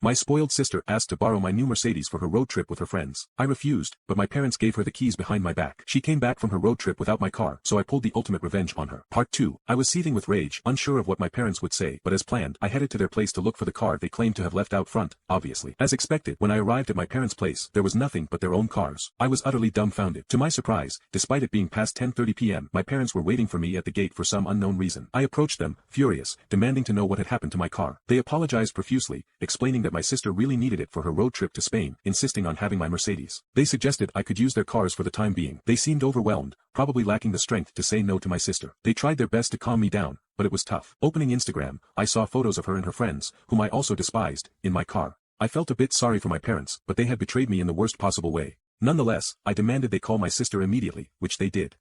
My spoiled sister asked to borrow my new Mercedes for her road trip with her friends. I refused, but my parents gave her the keys behind my back. She came back from her road trip without my car, so I pulled the ultimate revenge on her. Part 2. I was seething with rage, unsure of what my parents would say, but as planned, I headed to their place to look for the car they claimed to have left out front, obviously. As expected, when I arrived at my parents' place, there was nothing but their own cars. I was utterly dumbfounded. To my surprise, despite it being past 10:30 p.m., my parents were waiting for me at the gate for some unknown reason. I approached them, furious, demanding to know what had happened to my car. They apologized profusely, explaining that my sister really needed it for her road trip to Spain, insisting on having my Mercedes. They suggested I could use their cars for the time being. They seemed overwhelmed, probably lacking the strength to say no to my sister. They tried their best to calm me down, but it was tough. Opening Instagram, I saw photos of her and her friends, whom I also despised, in my car. I felt a bit sorry for my parents, but they had betrayed me in the worst possible way. Nonetheless, I demanded they call my sister immediately, which they did.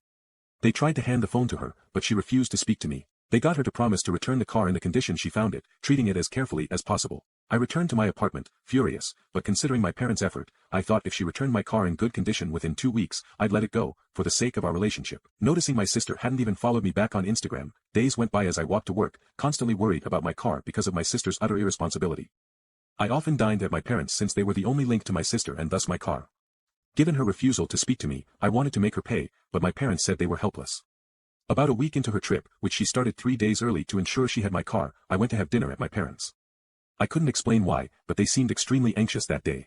They tried to hand the phone to her, but she refused to speak to me. They got her to promise to return the car in the condition she found it, treating it as carefully as possible. I returned to my apartment, furious, but considering my parents' effort, I thought if she returned my car in good condition within 2 weeks, I'd let it go, for the sake of our relationship. Noticing my sister hadn't even followed me back on Instagram, days went by as I walked to work, constantly worried about my car because of my sister's utter irresponsibility. I often dined at my parents' since they were the only link to my sister and thus my car. Given her refusal to speak to me, I wanted to make her pay, but my parents said they were helpless. About a week into her trip, which she started 3 days early to ensure she had my car, I went to have dinner at my parents'. I couldn't explain why, but they seemed extremely anxious that day.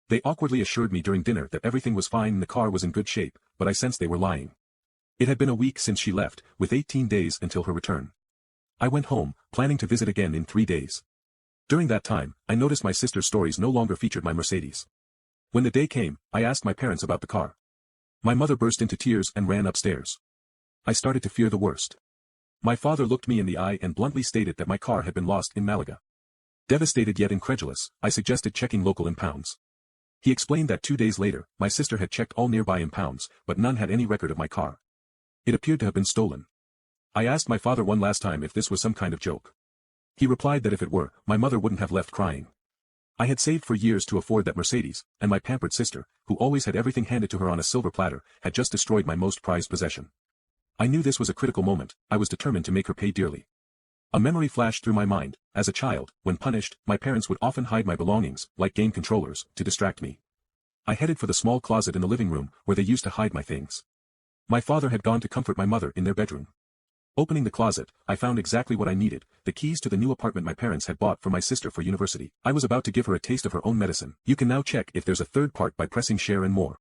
They awkwardly assured me during dinner that everything was fine and the car was in good shape, but I sensed they were lying. It had been a week since she left, with 18 days until her return. I went home, planning to visit again in 3 days. During that time, I noticed my sister's stories no longer featured my Mercedes. When the day came, I asked my parents about the car. My mother burst into tears and ran upstairs. I started to fear the worst. My father looked me in the eye and bluntly stated that my car had been lost in Malaga. Devastated yet incredulous, I suggested checking local impounds. He explained that 2 days later, my sister had checked all nearby impounds, but none had any record of my car. It appeared to have been stolen. I asked my father one last time if this was some kind of joke. He replied that if it were, my mother wouldn't have left crying. I had saved for years to afford that Mercedes, and my pampered sister, who always had everything handed to her on a silver platter, had just destroyed my most prized possession. I knew this was a critical moment. I was determined to make her pay dearly. A memory flashed through my mind. As a child, when punished, my parents would often hide my belongings, like game controllers, to distract me. I headed for the small closet in the living room, where they used to hide my things. My father had gone to comfort my mother in their bedroom. Opening the closet, I found exactly what I needed, the keys to the new apartment my parents had bought for my sister for university. I was about to give her a taste of her own medicine. You can now check if there's a third part by pressing share and more.